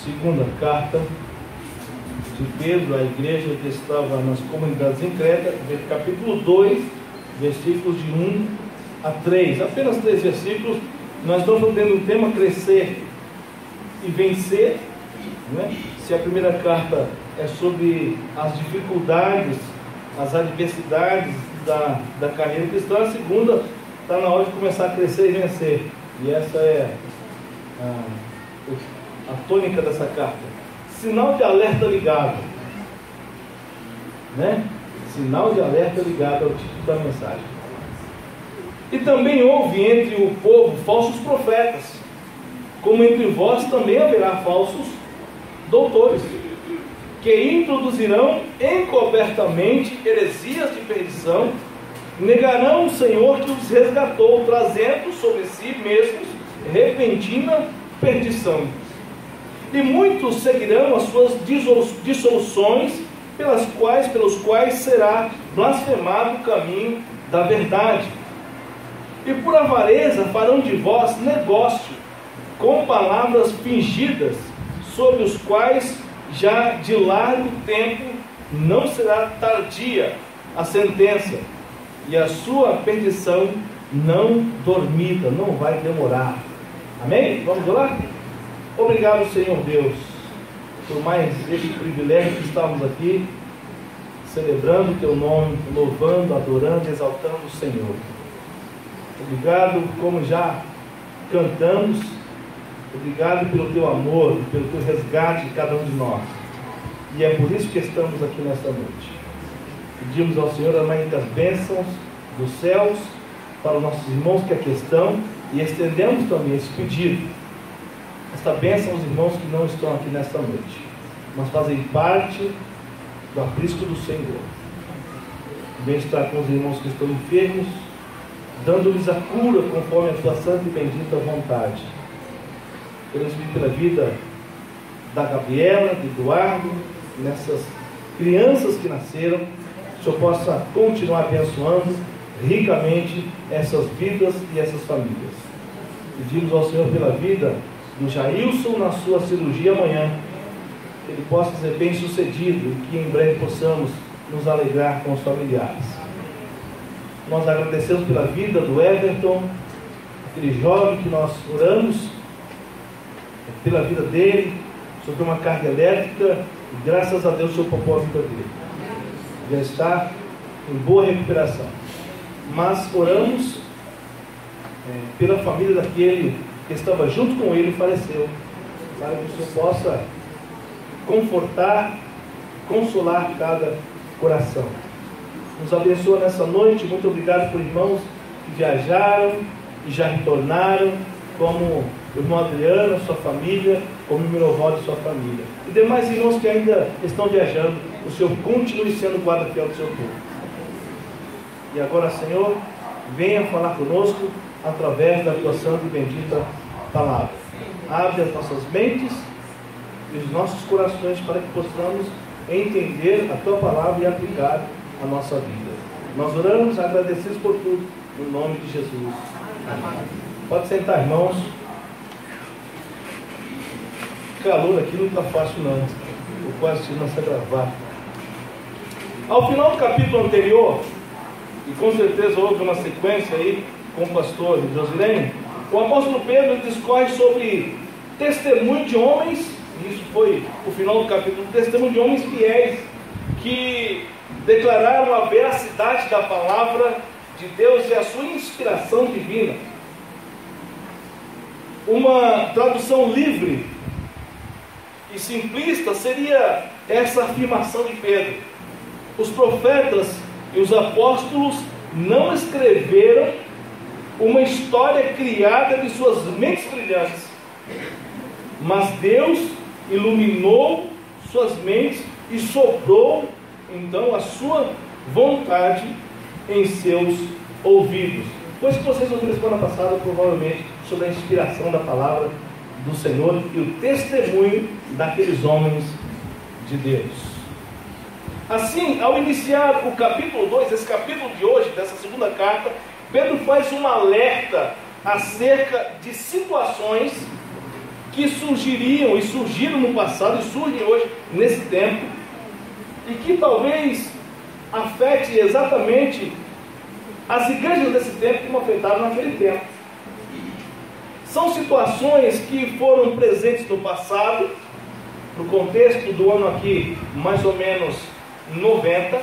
Segunda carta de Pedro à igreja que estava nas comunidades em Creta, capítulo 2, versículos de 1 a 3. Apenas 3 versículos. Nós estamos vendo o tema crescer e vencer, né? Se a primeira carta é sobre as dificuldades, as adversidades da carreira cristã, a segunda está na hora de começar a crescer e vencer. E essa é a tônica dessa carta. Sinal de alerta ligado, né? Sinal de alerta ligado ao título da mensagem. E também houve entre o povo falsos profetas, como entre vós também haverá falsos doutores, que introduzirão encobertamente heresias de perdição, negarão o Senhor que os resgatou, trazendo sobre si mesmos repentina perdição. E muitos seguirão as suas dissoluções, pelos quais será blasfemado o caminho da verdade. E por avareza farão de vós negócio com palavras fingidas, sobre os quais já de largo tempo não será tardia a sentença, e a sua perdição não dormida, não vai demorar. Amém? Vamos orar? Obrigado, Senhor Deus, por mais esse privilégio que estamos aqui, celebrando o Teu nome, louvando, adorando, exaltando o Senhor. Obrigado, como já cantamos, obrigado pelo Teu amor, pelo Teu resgate de cada um de nós. E é por isso que estamos aqui nesta noite. Pedimos ao Senhor as bênçãos dos céus para os nossos irmãos que aqui estão, e estendemos também esse pedido, esta bênção aos irmãos que não estão aqui nesta noite, mas fazem parte do aprisco do Senhor. Vem estar com os irmãos que estão enfermos, dando-lhes a cura conforme a tua santa e bendita vontade. Queremos pedir pela vida da Gabriela, do Eduardo, nessas crianças que nasceram, que o Senhor possa continuar abençoando ricamente essas vidas e essas famílias. Pedimos ao Senhor pela vida do Jailson na sua cirurgia amanhã, que ele possa ser bem sucedido e que em breve possamos nos alegrar com os familiares. Nós agradecemos pela vida do Everton, aquele jovem que nós oramos, pela vida dele, sobre uma carga elétrica, e graças a Deus o Senhor poupou a vida dele. Já está em boa recuperação. Mas oramos pela família daquele que estava junto com ele e faleceu, para que o Senhor possa confortar, consolar cada coração. Nos abençoa nessa noite. Muito obrigado por irmãos que viajaram e já retornaram, como o irmão Adriano, sua família, como o Mirovaldo e sua família. E demais irmãos que ainda estão viajando, o Senhor continue sendo guarda fiel do seu povo. E agora, Senhor, venha falar conosco através da tua santa e bendita palavra. Abre as nossas mentes e os nossos corações para que possamos entender a tua palavra e aplicar a nossa vida. Nós oramos agradecidos por tudo, no nome de Jesus. Amém. Pode sentar, irmãos. O calor aqui não está fácil não. Estou quase tirando essa gravata. Ao final do capítulo anterior, e com certeza houve uma sequência aí com o pastor Josilene, o apóstolo Pedro discorre sobre testemunho de homens, e isso foi o final do capítulo, testemunho de homens fiéis, que declararam a veracidade da palavra de Deus e a sua inspiração divina. Uma tradução livre e simplista seria essa afirmação de Pedro: os profetas e os apóstolos não escreveram uma história criada de suas mentes brilhantes, mas Deus iluminou suas mentes e soprou então a sua vontade em seus ouvidos. Pois que vocês ouviram semana passada, provavelmente, sobre a inspiração da palavra do Senhor e o testemunho daqueles homens de Deus. Assim, ao iniciar o capítulo 2, esse capítulo de hoje, dessa segunda carta, Pedro faz um alerta acerca de situações que surgiriam e surgiram no passado e surgem hoje nesse tempo, e que talvez afete exatamente as igrejas desse tempo como afetaram naquele tempo. São situações que foram presentes no passado, no contexto do ano aqui, mais ou menos 90,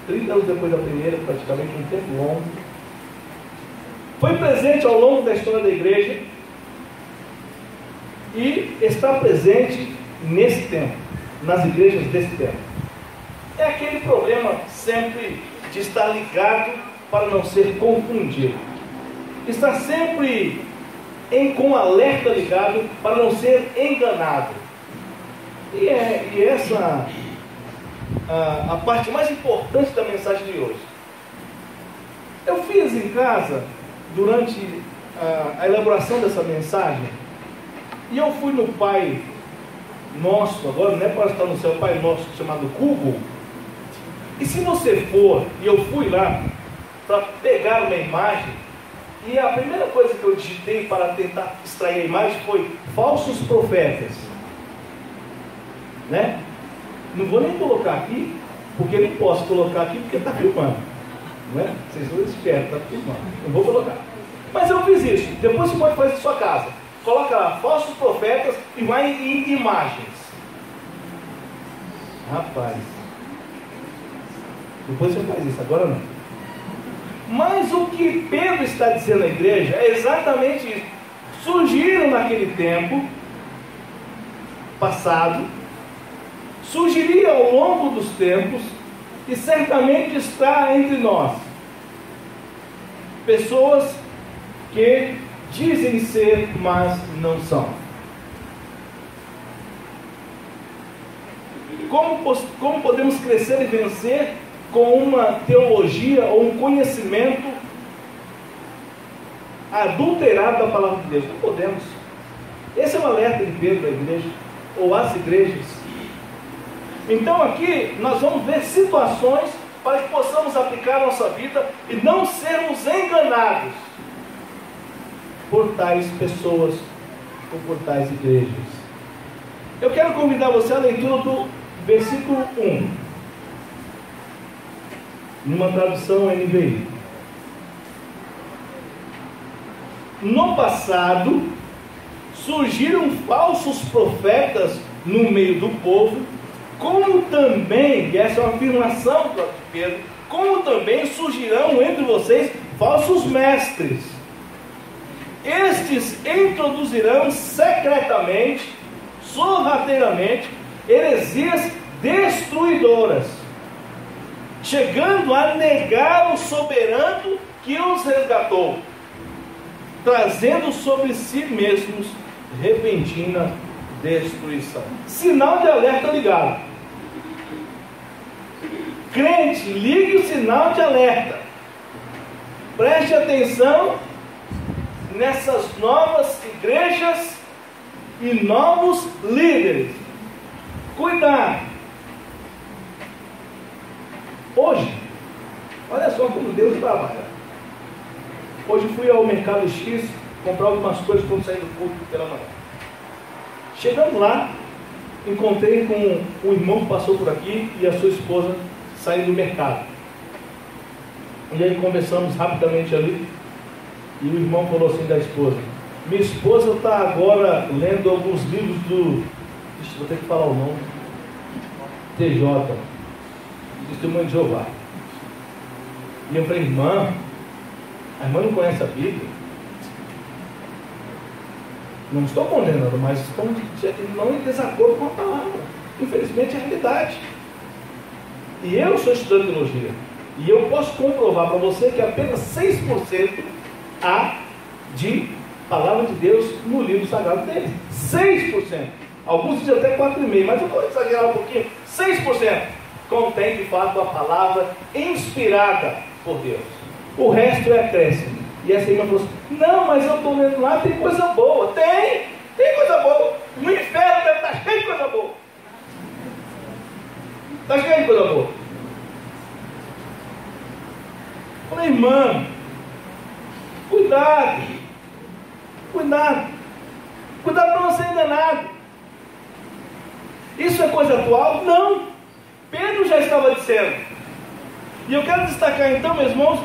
30 anos depois da primeira, praticamente um tempo longo. Foi presente ao longo da história da igreja e está presente nesse tempo, nas igrejas desse tempo. É aquele problema sempre de estar ligado para não ser confundido. Está sempre com alerta ligado para não ser enganado. E essa a parte mais importante da mensagem de hoje. Eu fiz em casa, durante a elaboração dessa mensagem, e eu fui no Pai Nosso, agora não é para estar no céu, Pai Nosso, chamado Google. E se você for, e eu fui lá para pegar uma imagem, e a primeira coisa que eu digitei para tentar extrair a imagem foi falsos profetas, né? Não vou nem colocar aqui, porque não posso colocar aqui porque está filmando, né? Vocês são espertos, está filmando, não vou colocar. Mas eu fiz isso. Depois você pode fazer em sua casa, coloca lá falsos profetas e vai em imagens. Rapaz, depois você faz isso, agora não. Mas o que Pedro está dizendo à igreja é exatamente isso. Surgiram naquele tempo passado, surgiria ao longo dos tempos, e certamente está entre nós pessoas que dizem ser, mas não são. Como podemos crescer e vencer com uma teologia ou um conhecimento adulterado da palavra de Deus? Não podemos. Esse é o alerta de Pedro à igreja, ou às igrejas. Então aqui nós vamos ver situações para que possamos aplicar a nossa vida e não sermos enganados por tais pessoas ou por tais igrejas. Eu quero convidar você à leitura do versículo 1, numa tradução NVI. No passado, surgiram falsos profetas no meio do povo, como também, e essa é uma afirmação de Pedro, como também surgirão entre vocês falsos mestres. Estes introduzirão secretamente, sorrateiramente, heresias destruidoras, chegando a negar o soberano que os resgatou, trazendo sobre si mesmos repentina destruição. Sinal de alerta ligado. Crente, ligue o sinal de alerta. Preste atenção nessas novas igrejas e novos líderes. Cuidado. Hoje, olha só como Deus trabalha. Hoje fui ao Mercado X comprar algumas coisas quando saí do culto pela manhã. Chegando lá, encontrei com um irmão que passou por aqui e a sua esposa saindo do mercado. E aí conversamos rapidamente ali, e o irmão falou assim da esposa: minha esposa está agora lendo alguns livros do, vou ter que falar o nome, TJ, Testemunho de Jeová. E eu falei: irmã, a irmã não conhece a Bíblia? Não estou condenando, mas estão não em desacordo com a palavra. Infelizmente é a realidade. E eu sou estudante de teologia, e eu posso comprovar para você que apenas 6% há de palavra de Deus no livro sagrado deles. 6%. Alguns dizem até 4,5%, mas eu vou exagerar um pouquinho. 6% contém de fato a palavra inspirada por Deus. O resto é acréscimo. E essa irmã falou assim: não, mas eu estou lendo lá, tem coisa boa. Tem coisa boa. No inferno deve estar cheio de coisa boa. Está cheio de coisa boa. Falei: irmã, cuidado. Cuidado para não ser enganado. Isso é coisa atual? Não. Pedro já estava dizendo. E eu quero destacar então, meus irmãos,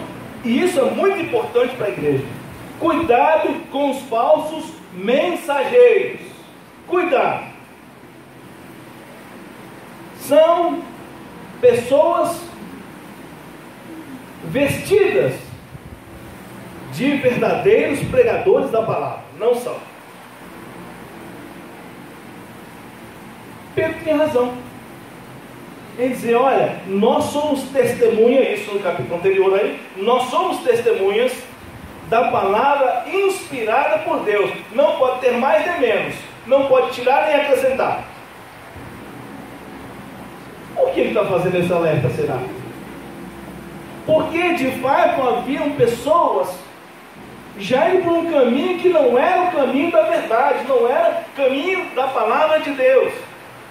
e isso é muito importante para a igreja: cuidado com os falsos mensageiros. Cuidado. São pessoas vestidas de verdadeiros pregadores da palavra. Não são. Pedro tem razão em dizer: olha, nós somos testemunha, isso no capítulo anterior aí, nós somos testemunhas da palavra inspirada por Deus. Não pode ter mais nem menos, não pode tirar nem acrescentar. Por que ele está fazendo esse alerta, será? Porque de fato haviam pessoas já indo por um caminho que não era o caminho da verdade, não era o caminho da palavra de Deus,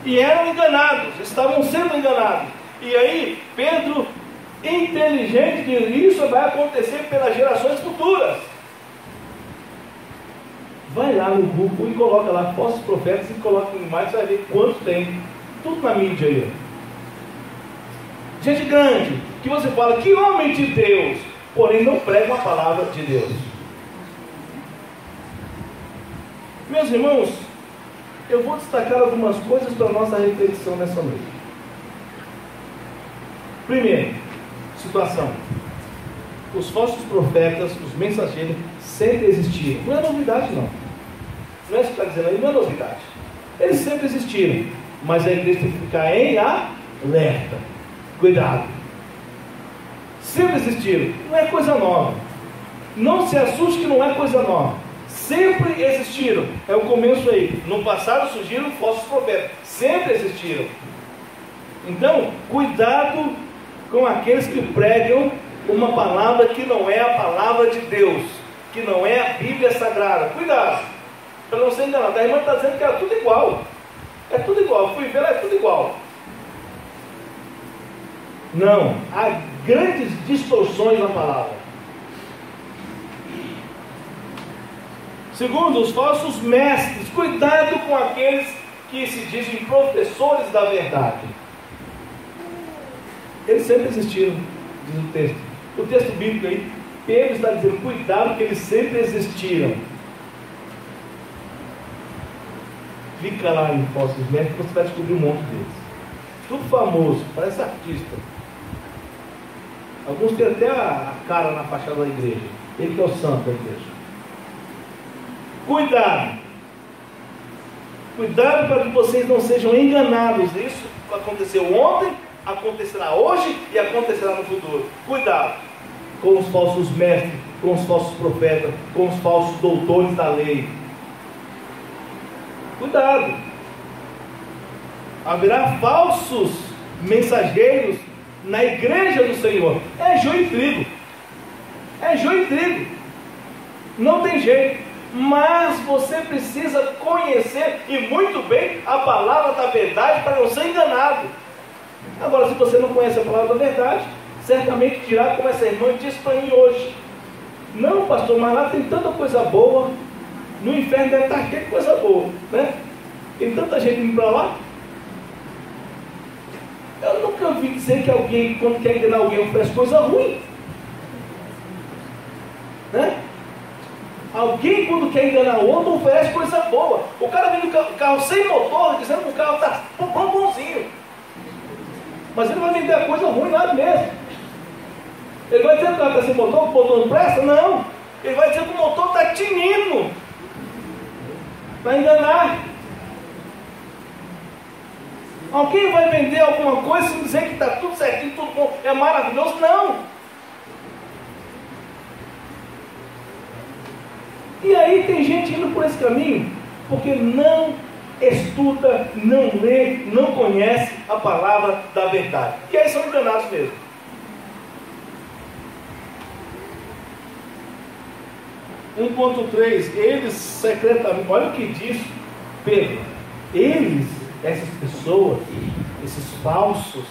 e eram enganados, estavam sendo enganados. E aí Pedro, inteligente, diz: isso vai acontecer pelas gerações futuras. Vai lá no Google e coloca lá falsos profetas, e coloca em mais, você vai ver quanto tem, tudo na mídia aí. Gente grande, que você fala que homem de Deus, porém não prega a palavra de Deus. Meus irmãos, eu vou destacar algumas coisas para a nossa reflexão nessa noite. Primeiro, situação: os falsos profetas, os mensageiros, sempre existiram. Não é novidade, não. Não é isso que está dizendo aí, não é novidade. Eles sempre existiram, mas a igreja tem que ficar em alerta. Cuidado. Sempre existiram, não é coisa nova. Não se assuste que não é coisa nova. Sempre existiram. É o começo aí. No passado surgiram falsos profetas. Sempre existiram. Então, cuidado com aqueles que pregam uma palavra que não é a palavra de Deus, que não é a Bíblia Sagrada. Cuidado, para não ser enganado. A irmã está dizendo que era tudo igual. É tudo igual. Fui ver lá, é tudo igual. Não, há grandes distorções na palavra. Segundo, os falsos mestres. Cuidado com aqueles que se dizem professores da verdade. Eles sempre existiram, diz o texto. O texto bíblico aí, Pedro está dizendo: cuidado, que eles sempre existiram. Clica lá em falsos mestres, você vai descobrir um monte deles. Tudo famoso, parece artista. Alguns têm até a cara na fachada da igreja. Ele que é o santo da igreja. Cuidado. Cuidado para que vocês não sejam enganados. Isso aconteceu ontem, acontecerá hoje e acontecerá no futuro. Cuidado com os falsos mestres, com os falsos profetas, com os falsos doutores da lei. Cuidado. Haverá falsos mensageiros na igreja do Senhor. É joio e trigo. É joio e trigo. Não tem jeito. Mas você precisa conhecer, e muito bem, a palavra da verdade, para não ser enganado. Agora, se você não conhece a palavra da verdade, certamente dirá, como essa irmã disse para mim hoje: não, pastor, mas lá tem tanta coisa boa. No inferno deve estar cheio de coisa boa, né? Tem tanta gente indo para lá. Eu nunca ouvi dizer que alguém, quando quer enganar alguém, oferece coisa ruim, né? Alguém, quando quer enganar o outro, oferece coisa boa. O cara vem no carro sem motor, dizendo que o carro está bonzinho, mas ele vai vender a coisa ruim lá mesmo. Ele vai dizer que o carro está sem motor, que o motor não presta? Não. Ele vai dizer que o motor está tinindo, para enganar. Alguém vai vender alguma coisa sem dizer que está tudo certinho, tudo bom, é maravilhoso? Não. E aí tem gente indo por esse caminho, porque não estuda, não lê, não conhece a palavra da verdade. E aí são enganados mesmo. Ponto 3, eles secretamente, olha o que diz Pedro, eles, essas pessoas, esses falsos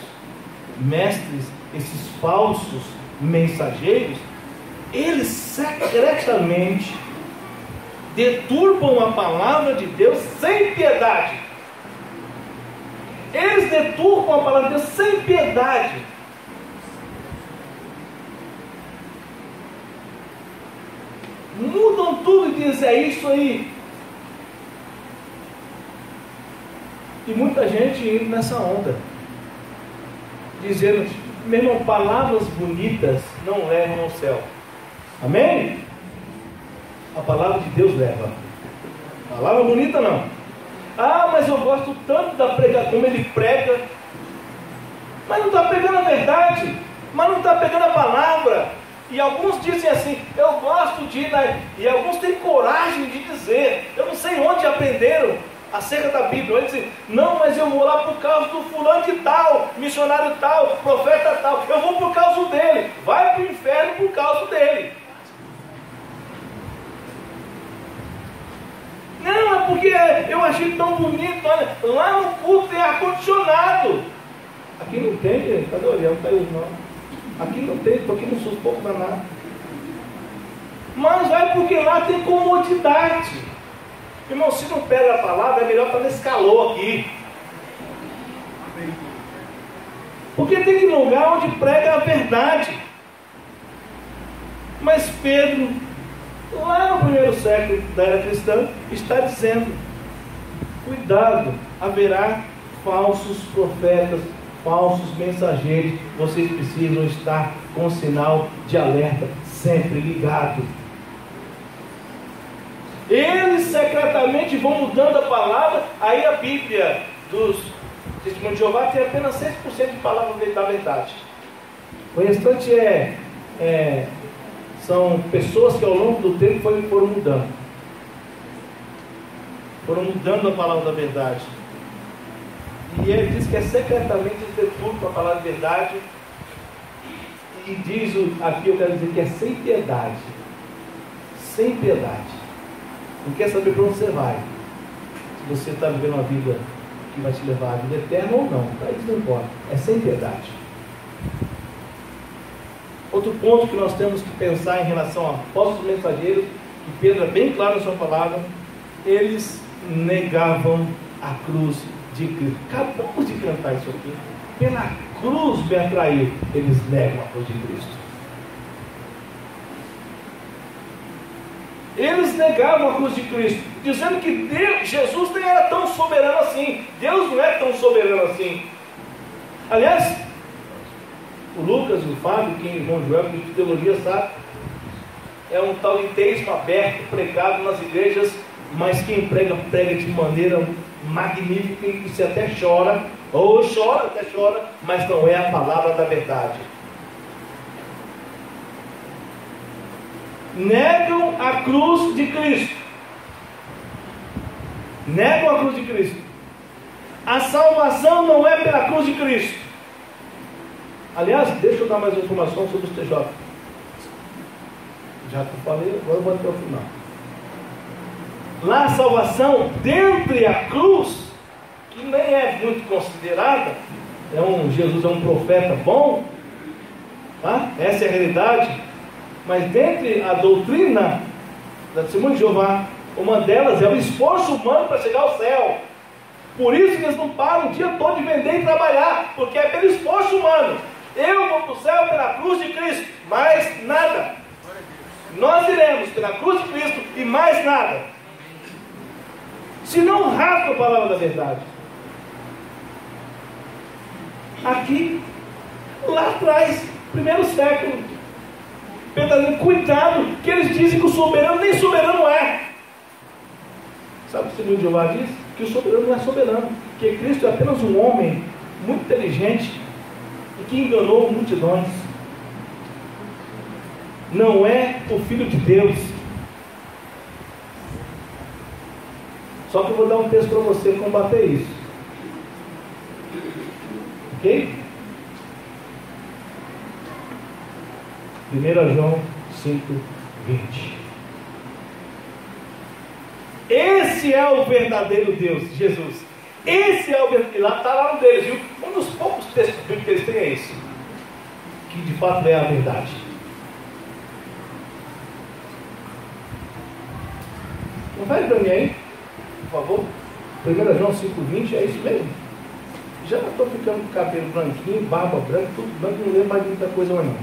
mestres, esses falsos mensageiros, eles secretamente deturpam a palavra de Deus sem piedade. Eles deturpam a palavra de Deus sem piedade. Mudam tudo e dizem: é isso aí. E muita gente indo nessa onda, dizendo: meu irmão, palavras bonitas não levam ao céu. Amém? A palavra de Deus leva. Palavra bonita não. Ah, mas eu gosto tanto da pregação, como ele prega. Mas não está pegando a verdade. Mas não está pegando a palavra. E alguns dizem assim: eu gosto de ir na... E alguns têm coragem de dizer: eu não sei onde aprenderam acerca da Bíblia. Eles dizem: não, mas eu vou lá por causa do fulano de tal, missionário tal, profeta tal. Eu vou por causa dele. Vai para o inferno por causa dele. Não, é porque eu achei tão bonito. Olha, lá no culto tem ar-condicionado. Aqui não tem, cadê o Orião? Não caiu não. Aqui não tem, estou aqui no SUS, pouco danado. Mas vai porque lá tem comodidade. Irmão, se não pega a palavra, é melhor estar nesse calor aqui. Porque tem que ir num lugar onde prega a verdade. Mas Pedro, lá no primeiro século da era cristã, está dizendo: cuidado, haverá falsos profetas, falsos mensageiros. Vocês precisam estar com sinal de alerta sempre ligado. Eles secretamente vão mudando a palavra. Aí a Bíblia dos Testemunhos de Jeová tem apenas 6% de palavra da verdade. O restante são pessoas que ao longo do tempo foram mudando. Foram mudando a palavra da verdade. E ele diz que secretamente eles deturpam a palavra de verdade. E diz aqui, eu quero dizer que é sem piedade. Sem piedade. Não quer saber para onde você vai. Se você está vivendo uma vida que vai te levar à vida eterna ou não. Para isso não importa. É sem piedade. Outro ponto que nós temos que pensar em relação a falsos mensageiros, que Pedro é bem claro na sua palavra: eles negavam a cruz de Cristo. Acabamos de cantar isso aqui. Pela cruz me atraiu. Eles negam a cruz de Cristo. Eles negavam a cruz de Cristo, dizendo que Jesus nem era tão soberano assim. Deus não é tão soberano assim. Aliás, o Lucas e o Fábio, quem irmão Joel, que de teologia sabe, é um tal de teísmo aberto, pregado nas igrejas, mas quem prega de maneira magnífica, e você até chora, ou chora, até chora, mas não é a palavra da verdade. Negam a cruz de Cristo. Negam a cruz de Cristo. A salvação não é pela cruz de Cristo. Aliás, deixa eu dar mais informação sobre os TJ. Já que eu falei, agora eu vou até o final. Lá a salvação, dentre a cruz, que nem é muito considerada, Jesus é um profeta bom, tá? Essa é a realidade. Mas dentre a doutrina da Testemunha de Jeová, uma delas é o esforço humano para chegar ao céu. Por isso que eles não param o dia todo de vender e trabalhar, porque é pelo esforço humano. Eu vou para o céu pela cruz de Cristo, mais nada. Nós iremos pela cruz de Cristo e mais nada. Se não rasga a palavra da verdade. Aqui, lá atrás, primeiro século, Pedro, cuidado, que eles dizem que o soberano nem soberano é. Sabe o que o Testemunho de Jeová diz? Que o soberano não é soberano, que Cristo é apenas um homem muito inteligente e que enganou multidões. Não é o Filho de Deus. Só que eu vou dar um texto para você combater isso. Ok? 1 João 5:20. Esse é o verdadeiro Deus, Jesus. Esse é o verdadeiro. Lá está lá no deles, viu? Um dos poucos textos bíblicos que eles têm é esse, que de fato é a verdade. Não vai para mim aí, por favor. 1 João 5,20, é isso mesmo. Já estou ficando com o cabelo branquinho, barba branca, tudo branco, não lembro mais de muita coisa mais não.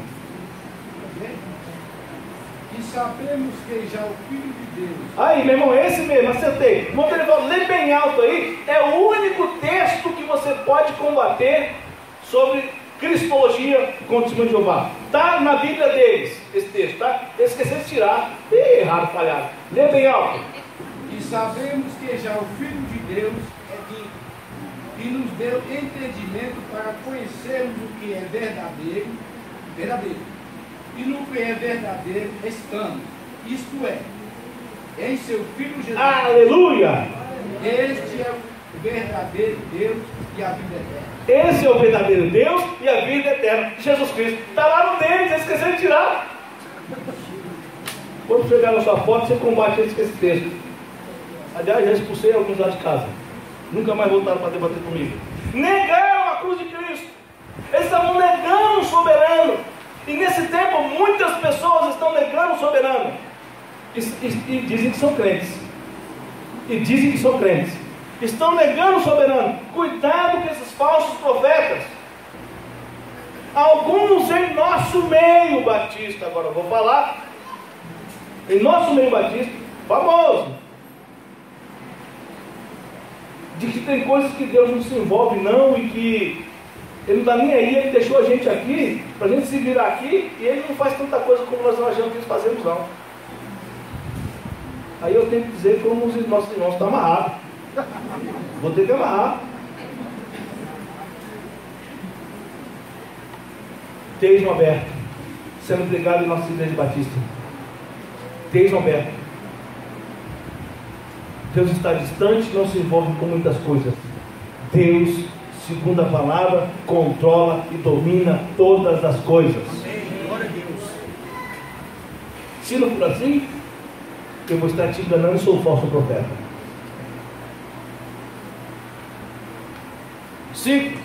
E sabemos que já o Filho de Deus... Aí, meu irmão, esse mesmo, acertei. O ele falou, lê bem alto aí, é o único texto que você pode combater sobre cristologia com o testemunho de Jeová. Está na Bíblia deles, esse texto, tá? Eles esqueceram de tirar. Errado, falhado. Lê bem alto. E sabemos que já o Filho de Deus que nos deu entendimento para conhecermos o que é verdadeiro, e no que é verdadeiro estamos, isto é, em seu Filho Jesus. Aleluia! Este é o verdadeiro Deus e a vida eterna. Esse é o verdadeiro Deus e a vida eterna, Jesus Cristo. Está lá no deles, eles esqueceram de tirar. Quando chegar na sua foto, você combate esse texto. Aliás, já expulsei alguns lá de casa. Nunca mais voltaram para debater comigo. Negaram a cruz de Cristo. Eles estavam negando o soberano. E nesse tempo, muitas pessoas estão negando o soberano. E dizem que são crentes. Estão negando o soberano. Cuidado com esses falsos profetas. Alguns em nosso meio batista, agora eu vou falar. Em nosso meio batista, famoso. De que tem coisas que Deus não se envolve não, e que Ele não está nem aí, Ele deixou a gente aqui, para a gente se virar aqui, e Ele não faz tanta coisa como nós achamos que nós fazemos não. Aí eu tenho que dizer como os nossos irmãos estão amarrados. Vou ter que amarrar. Tejo aberto, sendo pregado em nossa igreja batista. Tejo aberto. Deus está distante, não se envolve com muitas coisas. Deus, segundo a palavra, controla e domina todas as coisas. Glória a Deus. Se não for assim, eu vou estar te enganando e sou falso profeta. 5.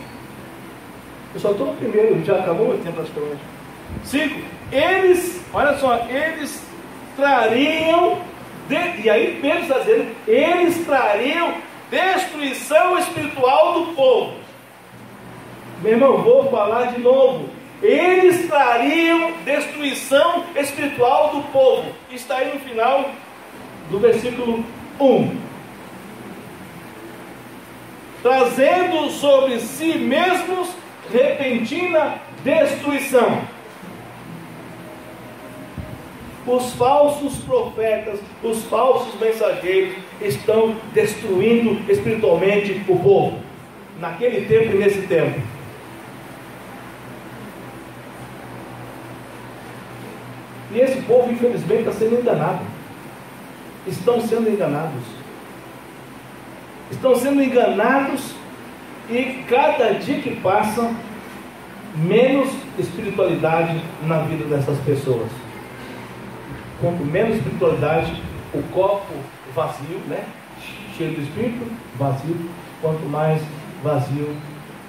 Eu só estou no primeiro, já acabou o tempo praticamente. 5. Eles, olha só, eles trariam... E aí Pedro está dizendo, eles trariam destruição espiritual do povo. Meu irmão, vou falar de novo. Eles trariam destruição espiritual do povo. Está aí no final do versículo 1. Trazendo sobre si mesmos repentina destruição. Os falsos profetas, os falsos mensageiros estão destruindo espiritualmente o povo, naquele tempo e nesse tempo. E esse povo, infelizmente, está sendo enganado. Estão sendo enganados. Estão sendo enganados, e cada dia que passa, menos espiritualidade na vida dessas pessoas. Quanto menos espiritualidade, o copo vazio, né? Cheio do Espírito, vazio. Quanto mais vazio,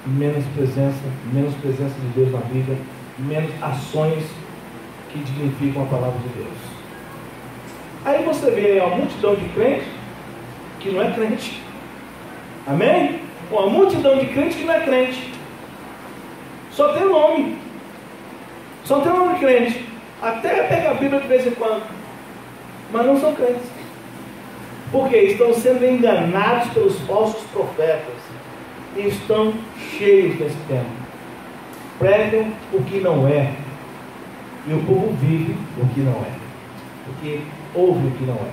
menos presença de Deus na vida, menos ações que dignificam a palavra de Deus. Aí você vê uma multidão de crentes que não é crente. Amém? Uma multidão de crentes que não é crente. Só tem nome. Só tem nome de crente. Até pega a Bíblia de vez em quando, mas não são crentes. Porque estão sendo enganados pelos falsos profetas e estão cheios desse tempo. Pregam o que não é, e o povo vive o que não é, porque ouve o que não é.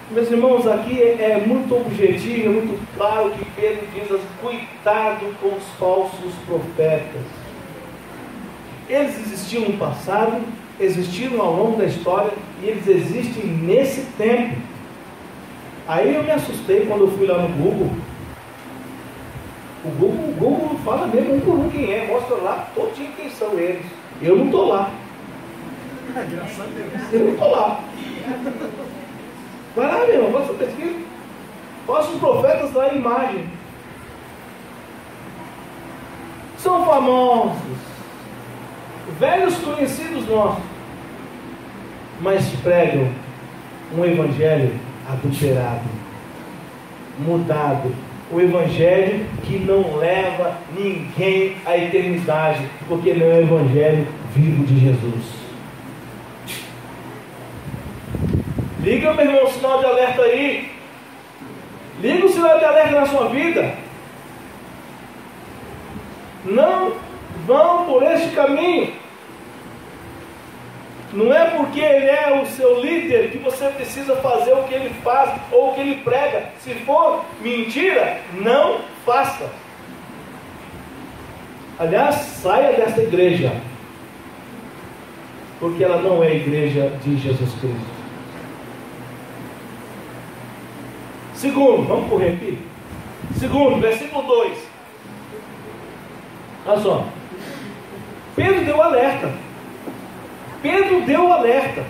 Meus irmãos, aqui é muito objetivo, é muito claro que Pedro diz: cuidado com os falsos profetas. Eles existiam no passado, existiram ao longo da história, e eles existem nesse tempo. Aí eu me assustei quando eu fui lá no Google. O Google fala mesmo um por um quem é, mostra lá todinho quem são eles. Eu não estou lá. Eu não estou lá. Vai lá, meu irmão, faça pesquisa. Falsos profetas lá em imagem. São famosos, velhos conhecidos nossos, mas pregam Um evangelho adulterado, mudado. O evangelho que não leva ninguém à eternidade, porque não é o evangelho vivo de Jesus. Liga, meu irmão, o sinal de alerta aí. Liga o sinal de alerta na sua vida. Não vão por este caminho. Não é porque ele é o seu líder que você precisa fazer o que ele faz ou o que ele prega. Se for mentira, não faça. Aliás, saia desta igreja, porque ela não é a igreja de Jesus Cristo. Segundo, vamos correr aqui. Segundo, versículo 2. Olha só. Pedro deu alerta. Pedro deu alerta.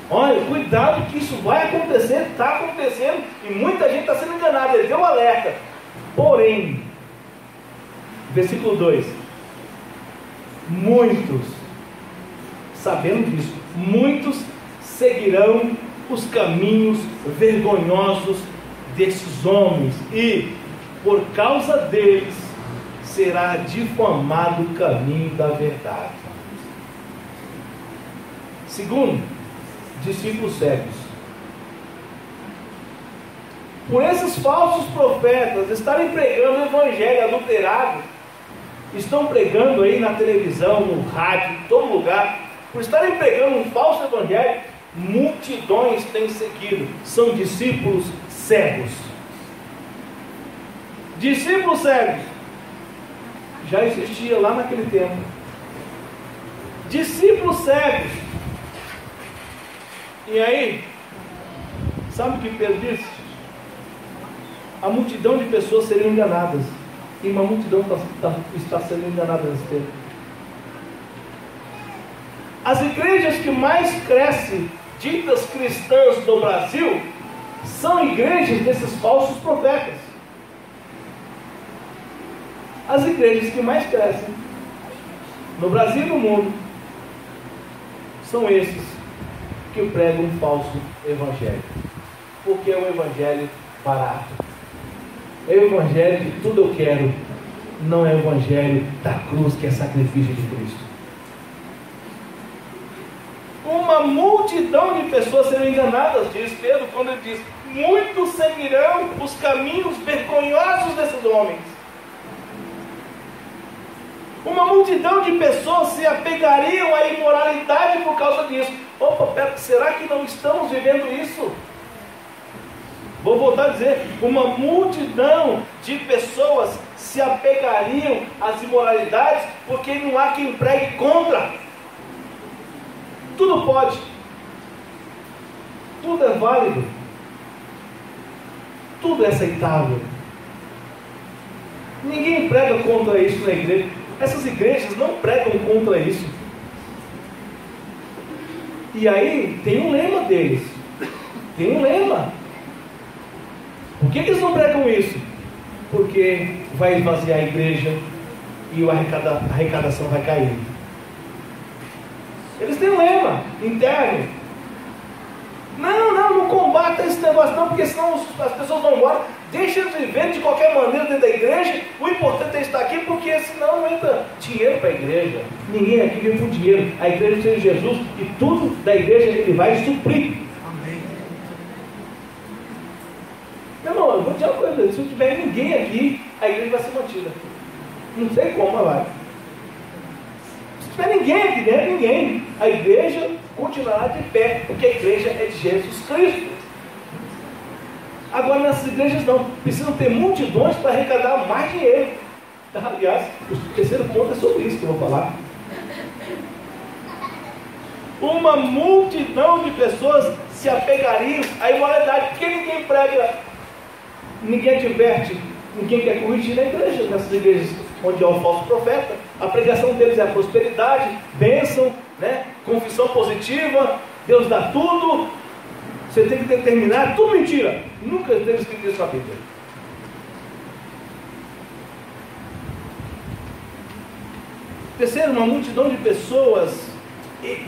Olha, cuidado que isso vai acontecer, está acontecendo, e muita gente está sendo enganada. Ele deu alerta. Porém, versículo 2. Muitos, sabendo disso, muitos seguirão os caminhos vergonhosos desses homens, e por causa deles será difamado o caminho da verdade. Segundo, discípulos cegos. Por esses falsos profetas estarem pregando o evangelho adulterado, estão pregando aí na televisão, no rádio, em todo lugar, por estarem pregando um falso evangelho, multidões têm seguido. São discípulos cegos. Discípulos cegos já existia lá naquele tempo. Discípulos cegos. E aí, sabe o que Pedro disse? A multidão de pessoas seriam enganadas. E uma multidão está sendo enganada nesse tempo. As igrejas que mais crescem, ditas cristãs do Brasil, são igrejas desses falsos profetas. As igrejas que mais crescem no Brasil e no mundo são esses que pregam um falso evangelho, porque é um evangelho barato, é o evangelho de tudo eu quero, não é o evangelho da cruz, que é sacrifício de Cristo. Uma multidão de pessoas serão enganadas, diz Pedro, quando ele diz: muitos seguirão os caminhos vergonhosos desses homens. Uma multidão de pessoas se apegariam à imoralidade por causa disso. Opa, será que não estamos vivendo isso? Vou voltar a dizer, uma multidão de pessoas se apegariam às imoralidades, porque não há quem pregue contra. Tudo pode, tudo é válido, tudo é aceitável. Ninguém prega contra isso na igreja. Essas igrejas não pregam contra isso. E aí tem um lema deles. Tem um lema. Por que eles não pregam isso? Porque vai esvaziar a igreja e a arrecadação vai cair. Eles têm um lema interno. Não combata esse negócio não, porque senão as pessoas vão embora. Deixa eles viver de qualquer maneira dentro da igreja. O importante é estar aqui, porque senão não entra dinheiro para a igreja. Ninguém aqui vive por dinheiro. A igreja precisa de Jesus, e tudo da igreja ele vai suprir. Amém. Meu irmão, eu vou dizer uma coisa: se não tiver ninguém aqui, a igreja vai ser mantida. Não sei como, mas vai. Se tiver ninguém aqui dentro, ninguém, a igreja continuará de pé, porque a igreja é de Jesus Cristo. Agora, nessas igrejas não, precisam ter multidões para arrecadar mais dinheiro. Aliás, o terceiro ponto é sobre isso que eu vou falar. Uma multidão de pessoas se apegariam à imoralidade, porque ninguém prega, ninguém adverte, ninguém quer corrigir na igreja, nessas igrejas onde há o falso profeta. A pregação deles é a prosperidade, bênção, né? Confissão positiva, Deus dá tudo, você tem que determinar, tudo mentira. Nunca teve escrito isso na Bíblia. Terceiro, uma multidão de pessoas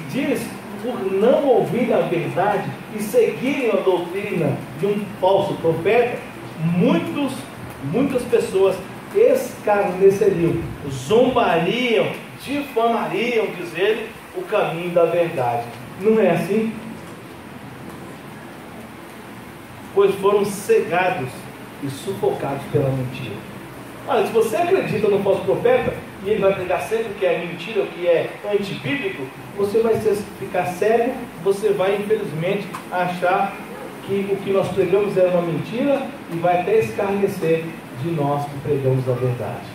diz por não ouvir a verdade e seguirem a doutrina de um falso profeta, muitas pessoas escarneceriam, zombariam, difamariam, diz ele, o caminho da verdade. Não é assim? Pois foram cegados e sufocados pela mentira. Olha, se você acredita no falso profeta e ele vai pregar sempre o que é mentira, o que é antibíblico, você vai ficar cego, você vai infelizmente achar que o que nós pregamos era uma mentira e vai até escarnecer de nós que pregamos a verdade.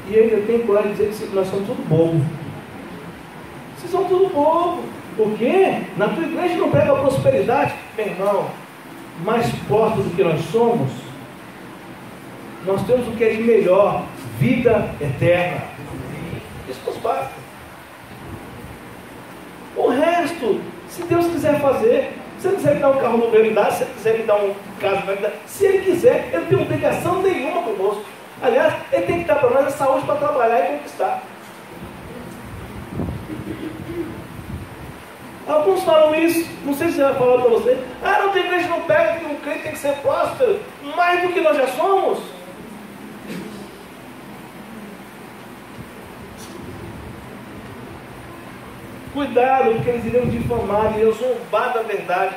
E ainda tem coragem de dizer que nós somos tudo bobo. Vocês são tudo bobo. Por quê? Na tua igreja não prega a prosperidade. Meu irmão, mais forte do que nós somos, nós temos o que é de melhor: vida eterna. Isso nos basta. O resto, se Deus quiser fazer, se Ele quiser me dar um carro novo, Ele dá. Se Ele quiser me dar um casa, Ele dá. Se Ele quiser, Ele não tem obrigação nenhuma conosco. Aliás, Ele tem que dar para nós a saúde para trabalhar e conquistar. Alguns falam isso, não sei se já falaram para você. Não tem igreja, não pega, que um crente tem que ser próspero, mais do que nós já somos. Cuidado, porque eles iriam difamar, iriam zombar da verdade.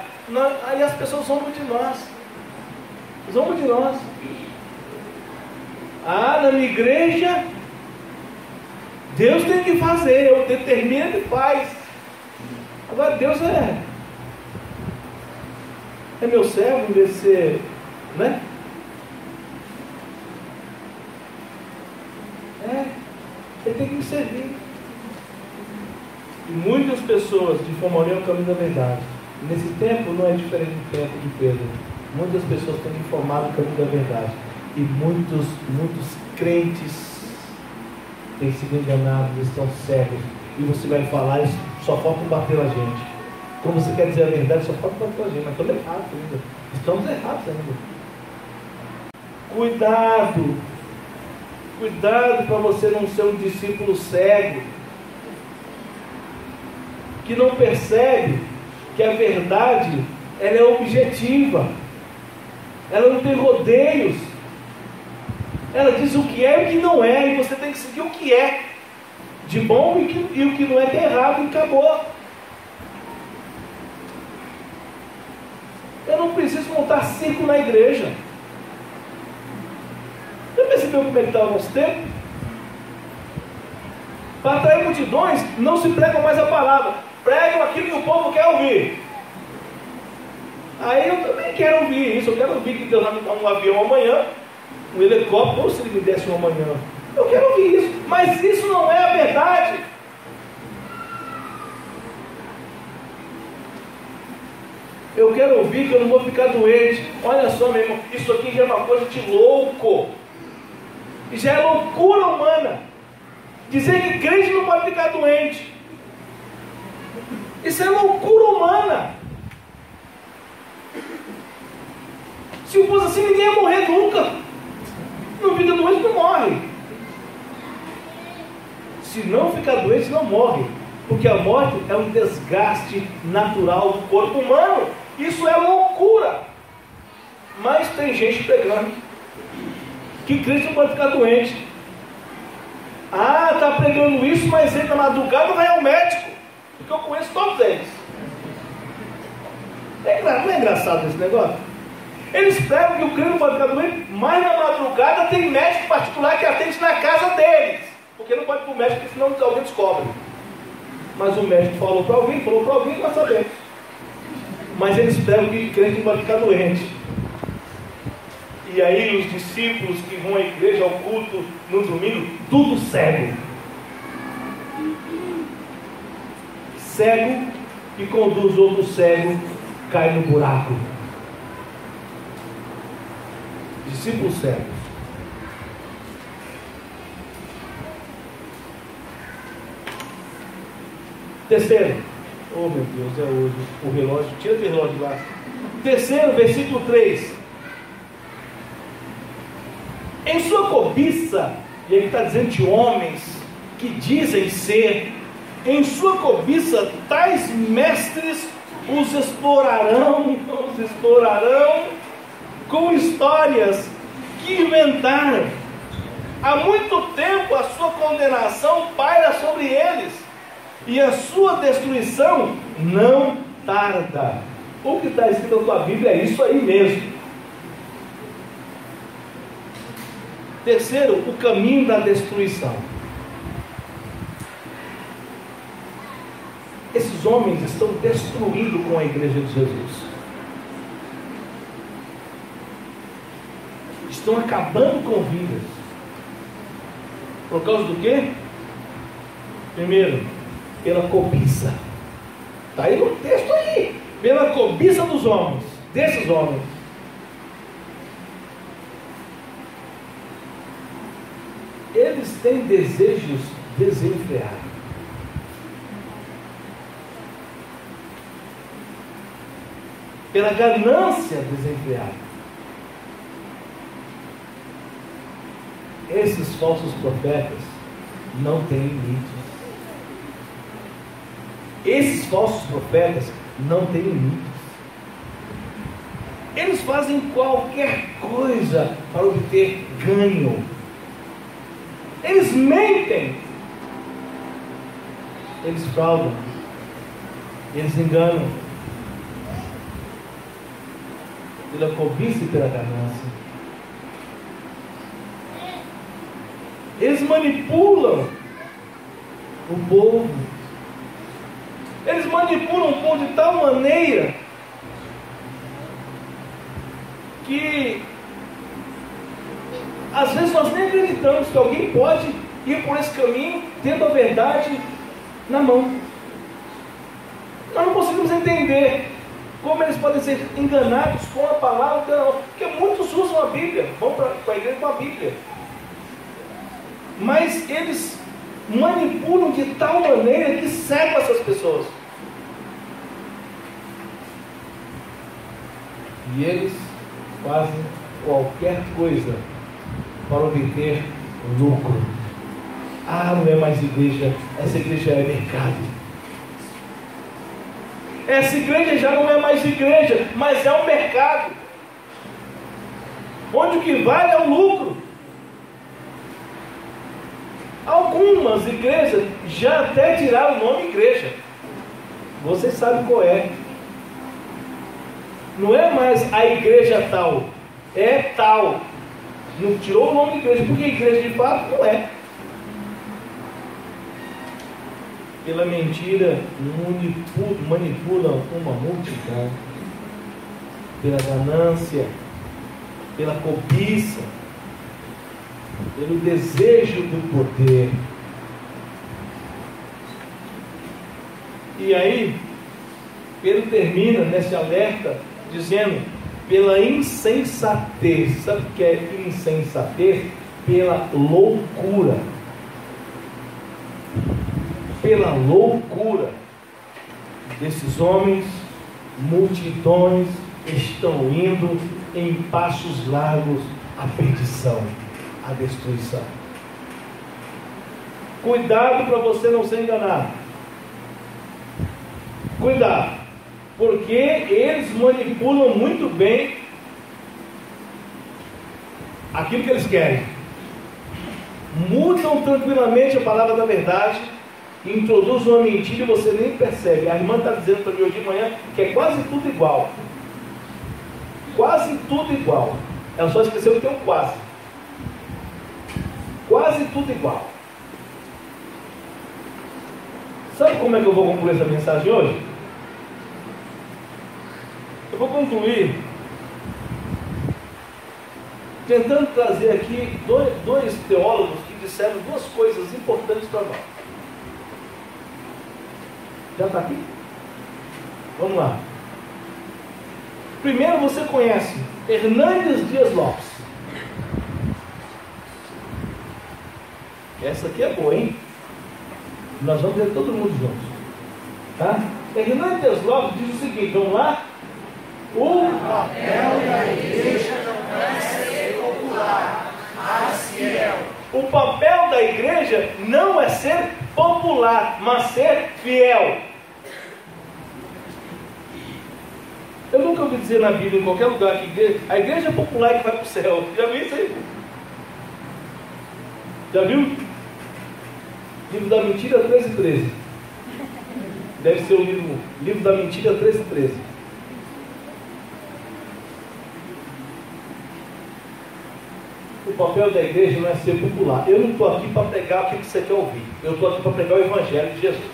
Aí as pessoas zombam de nós. Zombam de nós. Na minha igreja, Deus tem que fazer, eu determino e faz. Agora Deus é meu servo, em vez de ser, né? Ele tem que me servir. E muitas pessoas difamariam o caminho da verdade. E nesse tempo não é diferente do tempo de Pedro. Muitas pessoas têm difamado o caminho da verdade. E muitos crentes têm sido enganados, estão cegos. E você vai falar, isso só falta bater a gente. Quando você quer dizer a verdade, só falta bater a gente. Mas estamos errados ainda. Estamos errados ainda. Cuidado para você não ser um discípulo cego, que não percebe que a verdade, ela é objetiva, ela não tem rodeios, ela diz o que é e o que não é, e você tem que seguir o que é de bom e o que não é de errado, e acabou. Eu não preciso montar circo na igreja. Você percebeu como é que está o nosso tempo? Para atrair multidões, não se pregam mais a palavra, pregam aquilo que o povo quer ouvir. Aí eu também quero ouvir isso. Eu quero ouvir que Deus vai me dar um avião amanhã, um helicóptero, ou se Ele me desse um amanhã. Eu quero ouvir isso, mas isso não é a verdade. Eu quero ouvir que eu não vou ficar doente. Olha só, meu irmão, isso aqui já é uma coisa de louco. Já é loucura humana. Dizer que crente não pode ficar doente. Isso é loucura humana. Se fosse assim, ninguém ia morrer nunca. Não fica doente, não morre. Se não ficar doente, não morre. Porque a morte é um desgaste natural do corpo humano. Isso é loucura. Mas tem gente pregando que crente não pode ficar doente. Está pregando isso, mas ele na madrugada vai ao médico. Porque eu conheço todos eles. Não é engraçado esse negócio? Eles pregam que o crente não pode ficar doente, mas na madrugada tem médico particular que atende na casa deles. Porque não pode ir para o médico, porque senão alguém descobre. Mas o médico falou para alguém, nós sabemos. Mas eles pregam que o crente não pode ficar doente. E aí os discípulos que vão à igreja, ao culto, no domingo, tudo cego. Cego que conduz outro cego, cai no buraco. Discípulos cegos. Terceiro, oh meu Deus, é hoje o relógio, tira o relógio lá. Terceiro, versículo 3. Em sua cobiça, e ele está dizendo de homens que dizem ser Em sua cobiça, tais mestres os explorarão com histórias que inventaram. Há muito tempo a sua condenação paira sobre eles, e a sua destruição não tarda. O que está escrito na tua Bíblia é isso aí mesmo. Terceiro, o caminho da destruição. Esses homens estão destruindo com a igreja de Jesus. Estão acabando com vidas. Por causa do quê? Primeiro, pela cobiça. Está aí no texto aí. Pela cobiça dos homens, desses homens. Eles têm desejos desenfreados. Pela ganância desenfreada. Esses falsos profetas não têm limites. Esses falsos profetas não têm limites. Eles fazem qualquer coisa para obter ganho. Eles mentem. Eles fraudam. Eles enganam. Pela cobiça e pela ganância. Eles manipulam o povo. Eles manipulam o povo de tal maneira que às vezes nós nem acreditamos que alguém pode ir por esse caminho tendo a verdade na mão. Nós não conseguimos entender como eles podem ser enganados com a palavra, porque muitos usam a Bíblia, vão para a igreja com a Bíblia, mas eles manipulam de tal maneira que cegam essas pessoas. E eles fazem qualquer coisa para obter lucro. Ah, não é mais igreja, essa igreja é mercado. Essa igreja já não é mais igreja, mas é um mercado, onde o que vale é o lucro. Algumas igrejas já até tiraram o nome igreja. Você sabe qual é. Não é mais a igreja tal, é tal. Não tirou o nome igreja, porque igreja de fato não é. Pela mentira manipulam uma multidão. Pela ganância, pela cobiça, pelo desejo do poder. E aí, ele termina nesse alerta dizendo: pela insensatez. Sabe o que é insensatez? Pela loucura. Pela loucura desses homens, multidões estão indo em passos largos à perdição, à destruição. Cuidado para você não ser enganado. Cuidado, porque eles manipulam muito bem aquilo que eles querem. Mudam tranquilamente a palavra da verdade, introduzem uma mentira e você nem percebe. A irmã está dizendo para mim hoje de manhã que é quase tudo igual. Quase tudo igual. Ela só esqueceu que tem um quase. Quase tudo igual. Sabe como é que eu vou concluir essa mensagem hoje? Eu vou concluir tentando trazer aqui dois teólogos que disseram duas coisas importantes para nós. Já está aqui? Vamos lá. Primeiro, você conhece Hernandes Dias Lopes. Essa aqui é boa, hein? Nós vamos ver todo mundo juntos, tá? Hernandes Dias Lopes diz o seguinte, vamos lá? O papel da igreja não é ser popular, mas fiel. O papel da igreja não é ser popular, mas ser fiel. Eu nunca ouvi dizer na Bíblia, em qualquer lugar, que a igreja é popular que vai para o céu. Já viu isso aí? Já viu? Livro da Mentira 13:13. Deve ser o livro da Mentira 13:13. O papel da igreja não é ser popular. Eu não estou aqui para pregar o que você quer ouvir. Eu estou aqui para pregar o Evangelho de Jesus.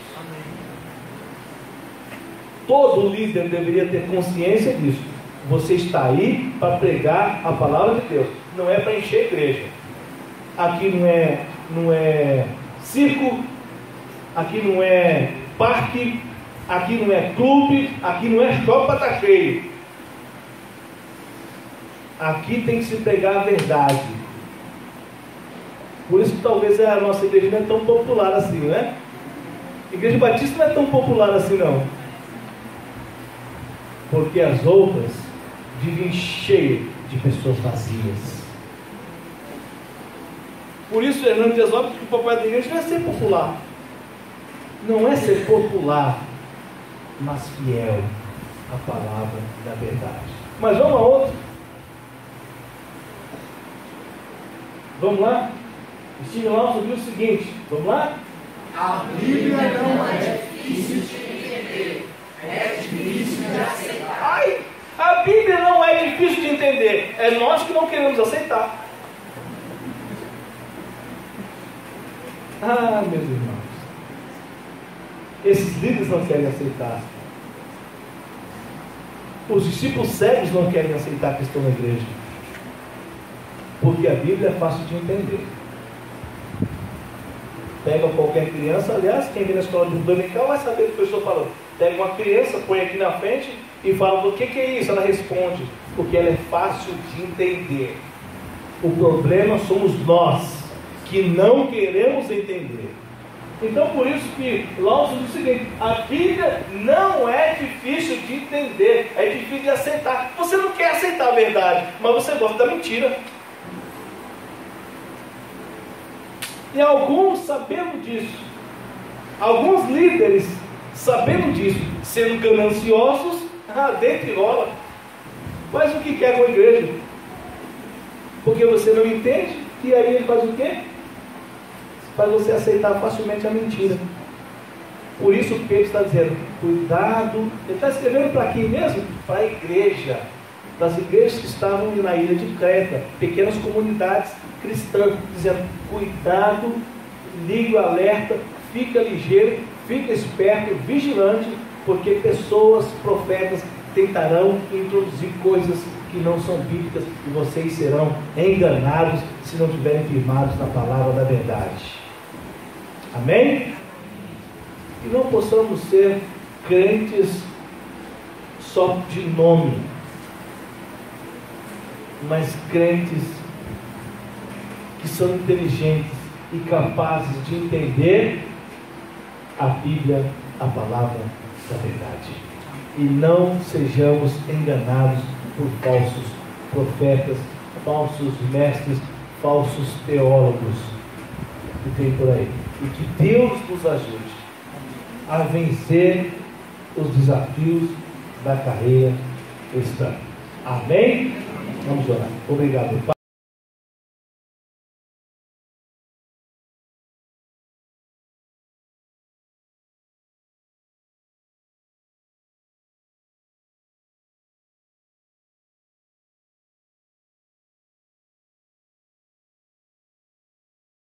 Todo líder deveria ter consciência disso. Você está aí para pregar a palavra de Deus. Não é para encher a igreja. Aqui não é circo. Aqui não é parque. Aqui não é clube. Aqui não é shopping para estar cheio. Aqui tem que se pregar a verdade. Por isso que talvez a nossa igreja não é tão popular assim, né? A igreja batista não é tão popular assim, não. Porque as outras vivem cheias de pessoas vazias. Por isso, Hernando diz óbvio que o papel da igreja não é ser popular. Não é ser popular, mas fiel à palavra da verdade. Mas vamos a outra. Vamos lá? Steve Lawson viu o seguinte. Vamos lá? A Bíblia não é difícil de entender. É difícil de aceitar. Ai, a Bíblia não é difícil de entender. É nós que não queremos aceitar. Ah, meus irmãos. Esses líderes não querem aceitar. Os discípulos cegos não querem aceitar que estão na igreja. Porque a Bíblia é fácil de entender. Pega qualquer criança, aliás, quem vem na escola de dominical vai saber o que eu estou falando. Pega uma criança, põe aqui na frente e fala: o que é isso? Ela responde: porque ela é fácil de entender. O problema somos nós, que não queremos entender. Então, por isso que Lawson diz o seguinte: a Bíblia não é difícil de entender, é difícil de aceitar. Você não quer aceitar a verdade, mas você gosta da mentira. E alguns sabendo disso, alguns líderes sabendo disso, sendo gananciosos, dentro e rola, faz o que quer com a igreja, porque você não entende, e aí ele faz o quê? Faz você aceitar facilmente a mentira. Por isso o Pedro está dizendo: cuidado. Ele está escrevendo para quem mesmo? Para a igreja, das igrejas que estavam na ilha de Creta, pequenas comunidades cristãs, dizendo: cuidado, ligue o alerta, fica ligeiro, fica esperto, vigilante, porque pessoas, profetas, tentarão introduzir coisas que não são bíblicas e vocês serão enganados se não estiverem firmados na palavra da verdade. Amém? E não possamos ser crentes só de nome, mas crentes que são inteligentes e capazes de entender a Bíblia, a palavra da verdade. E não sejamos enganados por falsos profetas, falsos mestres, falsos teólogos que tem por aí. E que Deus nos ajude a vencer os desafios da carreira cristã. Amém? Vamos orar. Obrigado, Pai.